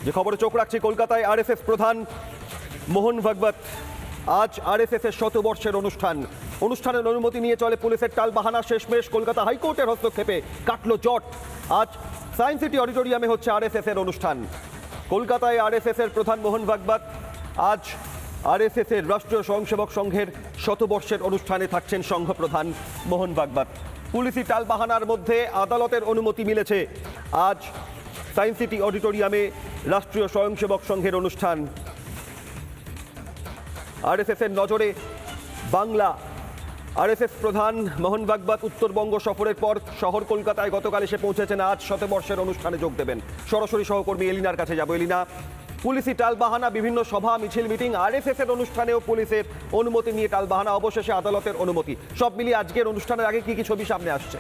যে খবরে চোখ রাখছি, কলকাতায় আরএসএস প্রধান মোহন ভাগবত আজ আরএসএস এর শতবর্ষের অনুষ্ঠানের অনুমতি নিয়ে চলে পুলিশের টালবাহানা। শেষমেশ কলকাতা হাইকোর্টের হস্তক্ষেপে কাটলো জট। আজ সায়েন্স সিটি অডিটোরিয়ামে হচ্ছে আরএসএস এর অনুষ্ঠান। কলকাতায় আরএসএস এর প্রধান মোহন ভাগবত আজ আরএসএস এর রাষ্ট্রীয় স্বয়ংসেবক সংঘের শতবর্ষের অনুষ্ঠানে থাকছেন সংঘ প্রধান মোহন ভাগবত। পুলিশি টালবাহানার মধ্যে আদালতের অনুমতি মিলেছে। আজ সায়েন্স সিটি অডিটোরিয়ামে রাষ্ট্রীয় স্বয়ংসেবক সংঘের অনুষ্ঠান। আরএসএস এর নজরে বাংলা। আরএসএস প্রধান মোহন ভাগবত উত্তরবঙ্গ সফরের পর শহর কলকাতায় গতকাল এসে পৌঁছেছেন। আজ শতবর্ষের অনুষ্ঠানে যোগ দেবেন। সরাসরি সহকর্মী এলিনার কাছে যাব। এলিনা, পুলিশি টালবাহানা, বিভিন্ন সভা মিছিল মিটিং, আরএসএস এর অনুষ্ঠানেও পুলিশের অনুমতি নিয়ে টালবাহানা, অবশেষে আদালতের অনুমতি, সব মিলিয়ে আজকের অনুষ্ঠানের আগে কি কি ছবি সামনে আসছে?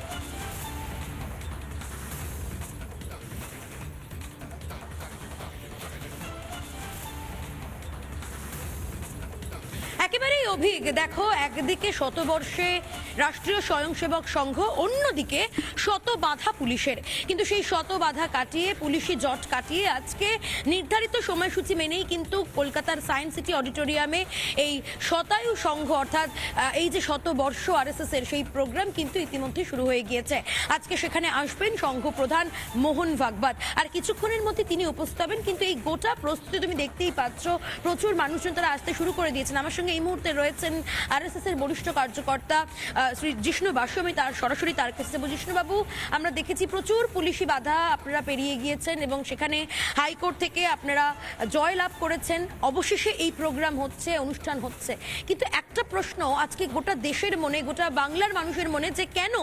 একেবারেই অভিক, দেখো একদিকে শতবর্ষে রাষ্ট্রীয় স্বয়ংসেবক সংঘ, অন্যদিকে শত বাধা পুলিশের। কিন্তু সেই শত বাধা কাটিয়ে, পুলিশি জট কাটিয়ে আজকে নির্ধারিত সময়সূচি মেনেই কিন্তু কলকাতার সায়েন্স সিটি অডিটোরিয়ামে এই শতায়ু সংঘ অর্থাৎ এই যে শতবর্ষ আরএসএস এর সেই প্রোগ্রাম কিন্তু ইতিমধ্যে শুরু হয়ে গিয়েছে। আজকে সেখানে আসবেন সংঘ প্রধান মোহন ভাগবত, আর কিছুক্ষণের মধ্যে তিনি উপস্থিত হবেন। কিন্তু এই গোটা প্রস্তুতি তুমি দেখতেই পাচ্ছ, প্রচুর মানুষজন তারা আসতে শুরু করে দিয়েছেন। আমার সঙ্গে এই মুহূর্তে রয়েছেন আরএসএস এর বরিষ্ঠ কার্যকর্তা শ্রী জিষ্ণু বাসু। আমি সরাসরি তার কাছে যাবো। জিষ্ণুবাবু, আমরা দেখেছি প্রচুর পুলিশি বাধা আপনারা পেরিয়ে গিয়েছেন এবং সেখানে হাইকোর্ট থেকে আপনারা জয় লাভ করেছেন। অবশেষে এই প্রোগ্রাম হচ্ছে, অনুষ্ঠান হচ্ছে। কিন্তু একটা প্রশ্ন আজকে গোটা দেশের মনে, গোটা বাংলার মানুষের মনে, যে কেন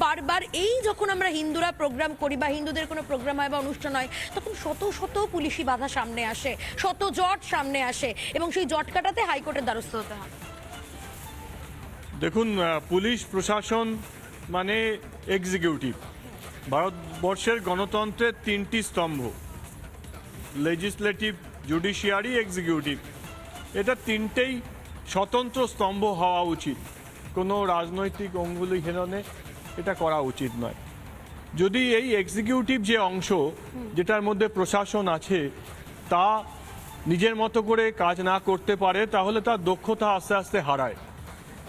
বারবার এই যখন আমরা হিন্দুরা প্রোগ্রাম করি বা হিন্দুদের কোনো প্রোগ্রাম হয় বা অনুষ্ঠান হয়, তখন শত শত পুলিশি বাধা সামনে আসে, শত জট সামনে আসে এবং সেই জট কাটাতে হাইকোর্টের দ্বারস্থ হতে হয়। দেখুন, পুলিশ প্রশাসন মানে এক্সিকিউটিভ। ভারতবর্ষের গণতন্ত্রের তিনটি স্তম্ভ, লেজিসলেটিভ, জুডিশিয়ারি, এক্সিকিউটিভ। এটা তিনটেই স্বতন্ত্র স্তম্ভ হওয়া উচিত। কোনো রাজনৈতিক অঙ্গুলি হেলনে এটা করা উচিত নয়। যদি এই এক্সিকিউটিভ যে অংশ, যেটার মধ্যে প্রশাসন আছে, তা নিজের মতো করে কাজ না করতে পারে, তাহলে তার দক্ষতা আস্তে আস্তে হারায়।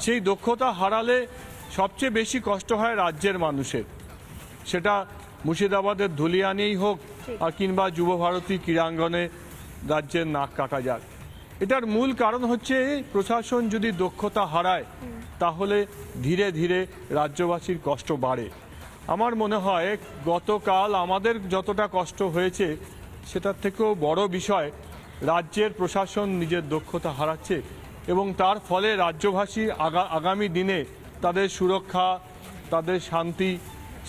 সেই দক্ষতা হারালে সবচেয়ে বেশি কষ্ট হয় রাজ্যের মানুষের। সেটা মুর্শিদাবাদের ধুলিয়ানেই হোক আর কিংবা যুবভারতী ক্রীড়াঙ্গনে রাজ্যের নাক কাটা যাক। এটার মূল কারণ হচ্ছে প্রশাসন যদি দক্ষতা হারায়, তাহলে ধীরে ধীরে রাজ্যবাসীর কষ্ট বাড়ে। আমার মনে হয় গতকাল আমাদের যতটা কষ্ট হয়েছে, সেটার থেকেও বড় বিষয় রাজ্যের প্রশাসন নিজের দক্ষতা হারাচ্ছে এবং তার ফলে রাজ্যবাসী আগামী দিনে তাদের সুরক্ষা, তাদের শান্তি,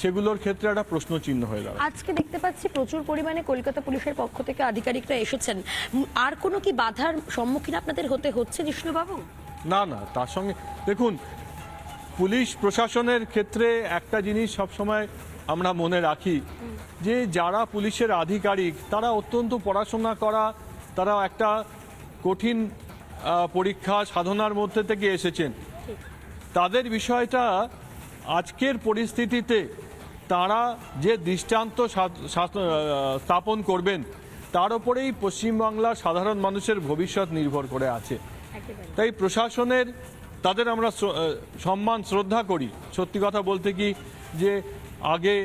সেগুলোর ক্ষেত্রে একটা প্রশ্নচিহ্ন হয়ে দাঁড়ায়। আজকে দেখতে পাচ্ছি প্রচুর পরিমাণে কলকাতা পুলিশের পক্ষ থেকে আধিকারিকরা এসেছেন। আর কোনো কি বাধার সম্মুখীন আপনাদের হতে হচ্ছে জিষ্ণুবাবু? না, তার সঙ্গে দেখুন, পুলিশ প্রশাসনের ক্ষেত্রে একটা জিনিস সবসময় আমরা মনে রাখি, যে যারা পুলিশের আধিকারিক তারা অত্যন্ত পড়াশোনা করা, তারা একটা কঠিন পরীক্ষা সাধনার মধ্যে থেকে এসেছেন। তাদের বিষয়টা আজকের পরিস্থিতিতে তারা যে দৃষ্টান্ত স্থাপন করবেন, তার উপরেই পশ্চিমবাংলার সাধারণ মানুষের ভবিষ্যৎ নির্ভর করে আছে। তাই প্রশাসনের তাদের আমরা সম্মান শ্রদ্ধা করি। সত্যি কথা বলতে কি, যে আগে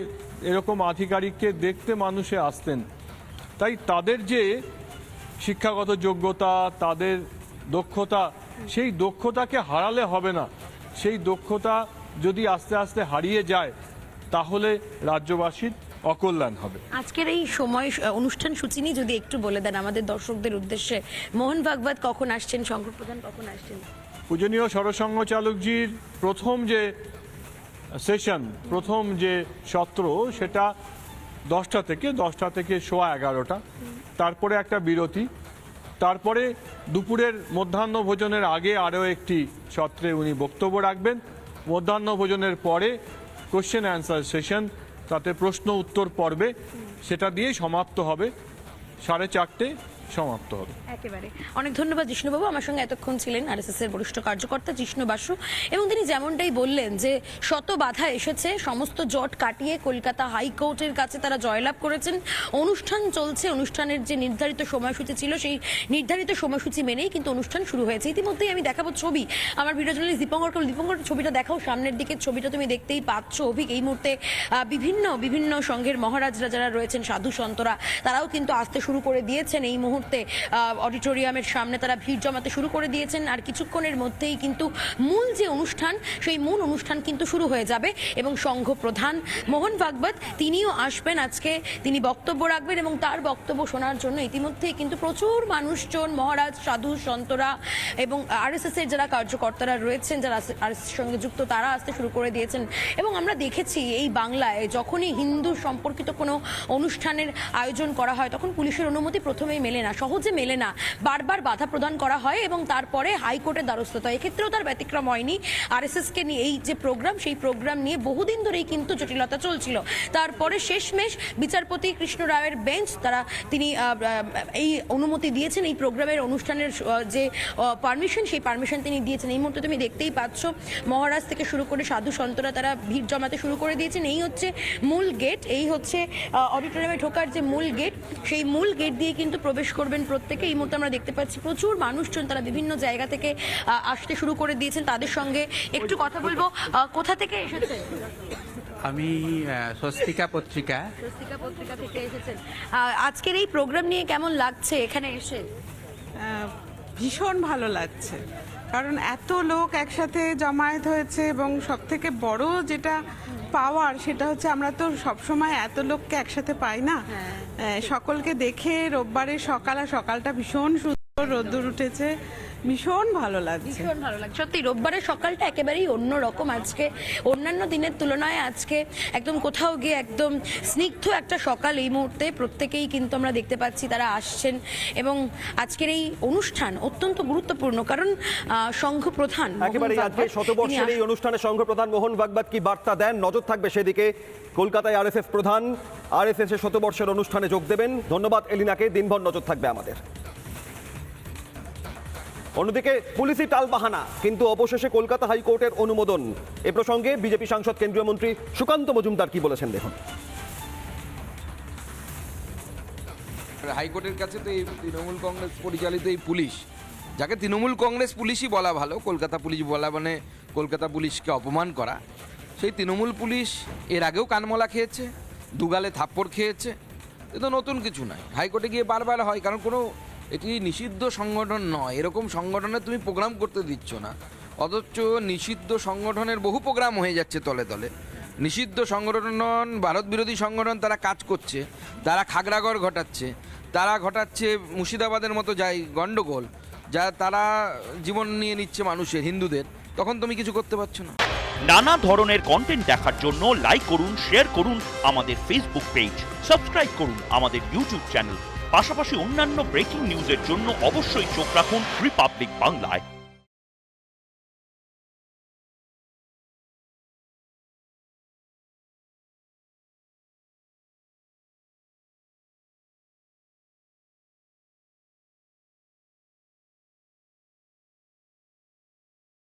এরকম আধিকারিককে দেখতে মানুষে আসতেন। তাই তাদের যে শিক্ষাগত যোগ্যতা, তাদের দক্ষতা, সেই দক্ষতাকে হারালে হবে না। সেই দক্ষতা যদি আস্তে আস্তে হারিয়ে যায়, তাহলে রাজ্যবাসীর অকল্যাণ হবে। আজকের এই সময় অনুষ্ঠান সূচি নিয়ে যদি একটু বলে দেন আমাদের দর্শকদের উদ্দেশ্যে। মোহন ভাগবত কখন আসছেন, সংঘ প্রধান কখন আসছেন? পূজনীয় সরসংঘ চালকজির প্রথম যে সেশন, প্রথম যে সত্র, সেটা 10টা থেকে 11:15, তারপরে একটা বিরতি, তারপরে দুপুরের মধ্যাহ্ন ভোজনের আগে আরও একটি সত্রে উনি বক্তব্য রাখবেন। মধ্যাহ্ন ভোজনের পরে কোশ্চেন অ্যান্সার সেশন, তাতে প্রশ্ন উত্তর পর্বে, সেটা দিয়ে সমাপ্ত হবে 4:30 সমাপ্ত হবে। একেবারে অনেক ধন্যবাদ জিষ্ণুবাবু, আমার সঙ্গে এতক্ষণ ছিলেন আরএসএস এর বরিষ্ঠ কার্যকর্তা জিষ্ণু বাসু, এবং তিনি যেমনটাই বললেন যে শত বাধা এসেছে, সমস্ত জট কাটিয়ে কলকাতা হাইকোর্টের কাছে তারা জয়লাভ করেছেন। অনুষ্ঠান চলছে, অনুষ্ঠানের যে নির্ধারিত সময়সূচি ছিল সেই নির্ধারিত সময়সূচি মেনেই কিন্তু অনুষ্ঠান শুরু হয়েছে। ইতিমধ্যেই আমি দেখাবো ছবি, আমার ভিডিও জার্নালিস্ট দীপঙ্কর ছবিটা দেখাও, সামনের দিকের ছবিটা তুমি দেখতেই পাচ্ছ। অভিক এই মুহূর্তে বিভিন্ন সংঘের মহারাজরা যারা রয়েছেন, সাধু সন্তরা, তারাও কিন্তু আসতে শুরু করে দিয়েছেন। এই মুহূর্তে অডিটোরিয়ামের সামনে তারা ভিড় জমাতে শুরু করে দিয়েছেন, আর কিছুক্ষণের মধ্যেই কিন্তু মূল যে অনুষ্ঠান সেই মূল অনুষ্ঠান কিন্তু শুরু হয়ে যাবে। এবং সংঘ প্রধান মোহন ভাগবত তিনিও আসবেন আজকে, তিনি বক্তব্য রাখবেন, এবং তার বক্তব্য শোনার জন্য ইতিমধ্যেই কিন্তু প্রচুর মানুষজন, মহারাজ, সাধু সন্তরা এবং আরএসএস এর যারা কার্যকর্তারা রয়েছেন, যারা আরএসএস সঙ্গে যুক্ত, তারা আসতে শুরু করে দিয়েছেন। এবং আমরা দেখেছি এই বাংলায় যখনই হিন্দু সম্পর্কিত কোনো অনুষ্ঠানের আয়োজন করা হয় তখন পুলিশের অনুমতি প্রথমেই মেলে না, সহজে মেলে না, বারবার বাধা প্রদান করা হয় এবং তারপরে হাইকোর্টের দ্বারস্থ হয়। এক্ষেত্রেও তার ব্যতিক্রম হয়নি। আরএসএসকে নিয়ে এই যে প্রোগ্রাম, সেই প্রোগ্রাম নিয়ে বহুদিন ধরেই কিন্তু জটিলতা চলছিল। তারপরে শেষমেশ বিচারপতি কৃষ্ণ রায়ের বেঞ্চ তিনি এই অনুমতি দিয়েছেন, এই প্রোগ্রামের অনুষ্ঠানের যে পারমিশন, সেই পারমিশন তিনি দিয়েছেন। এই মুহূর্তে তুমি দেখতেই পাচ্ছ মহারাজ থেকে শুরু করে সাধু সন্তরা তারা ভিড় জমাতে শুরু করে দিয়েছেন। এই হচ্ছে মূল গেট, এই হচ্ছে অডিটোরিয়ামে ঢোকার যে মূল গেট, সেই মূল গেট দিয়ে কিন্তু প্রবেশ করবেন প্রত্যেকে। এই মুহূর্তে আমরা দেখতে পাচ্ছি প্রচুর মানুষজন তারা বিভিন্ন জায়গা থেকে আসতে শুরু করে দিয়েছেন। তাদের সঙ্গে একটু কথা বলবো। কোথা থেকে এসেছেন? আমি স্বস্তিকা পত্রিকা থেকে এসেছেন। আজকের এই প্রোগ্রাম নিয়ে কেমন লাগছে এখানে এসে? ভীষণ ভালো লাগছে, কারণ এত লোক একসাথে জমায়েত হয়েছে, এবং সব থেকে বড় যেটা পাওয়ার সেটা হচ্ছে আমরা তো সবসময় এত লোককে একসাথে পাই না। সকলকে দেখে রোববারের সকালটা ভীষণ সুন্দর, রোদ্দুর উঠেছে, ভীষণ ভালো লাগছে। ভীষণ ভালো লাগছে সত্যি। রোববারের সকালটা একেবারেই অন্যরকম আজকে, অন্যান্য দিনের তুলনায় আজকে একদম কোথাও গিয়ে একদম স্নিগ্ধ একটা সকাল। এই মুহূর্তে প্রত্যেকেই কিন্তু আমরা দেখতে পাচ্ছি তারা আসছেন, এবং আজকের এই অনুষ্ঠান অত্যন্ত গুরুত্বপূর্ণ, কারণ সংঘ প্রধান একেবারে আজকে শতবর্ষের এই অনুষ্ঠানে সংঘ প্রধান মোহন ভাগবত কি বার্তা দেন, নজর থাকবে সেদিকে। কলকাতায় আরএসএস প্রধান আরএসএস এর শতবর্ষের অনুষ্ঠানে যোগ দেবেন। ধন্যবাদ এলিনাকে, দিনভর নজর থাকবে আমাদের। অন্যদিকে পুলিশি টালবাহানা, কিন্তু অবশেষে কলকাতা হাইকোর্টের অনুমোদন। এ প্রসঙ্গে বিজেপি সাংসদ কেন্দ্রীয় মন্ত্রী সুকান্ত মজুমদার কি বলেছেন দেখুন। হাইকোর্টের কাছে তো এই তৃণমূল কংগ্রেস পরিচালিত এই পুলিশ, যাকে তৃণমূল কংগ্রেস পুলিশই বলা ভালো, কলকাতা পুলিশ বলা মানে কলকাতা পুলিশকে অপমান করা, সেই তৃণমূল পুলিশ এর আগেও কানমলা খেয়েছে, দুগালে থাপ্পড় খেয়েছে। এ তো নতুন কিছু নয়, হাইকোর্টে গিয়ে বারবার হয়, কারণ কোনো এটি নিষিদ্ধ সংগঠন নয়। এরকম সংগঠনে তুমি প্রোগ্রাম করতে দিচ্ছ না, অথচ নিষিদ্ধ সংগঠনের বহু প্রোগ্রাম হয়ে যাচ্ছে তলে তলে। নিষিদ্ধ সংগঠন, ভারত বিরোধী সংগঠন, তারা কাজ করছে, তারা খাগড়াগড় ঘটাচ্ছে মুর্শিদাবাদের মতো গণ্ডগোল, যা তারা জীবন নিয়ে নিচ্ছে মানুষের, হিন্দুদের, তখন তুমি কিছু করতে পারছো না। নানা ধরনের কন্টেন্ট দেখার জন্য লাইক করুন, শেয়ার করুন আমাদের ফেসবুক পেজ, সাবস্ক্রাইব করুন আমাদের ইউটিউব চ্যানেল। পাশাপাশি অন্যান্য ব্রেকিং নিউজের জন্য অবশ্যই চোখ রাখুন রিপাবলিক বাংলায়।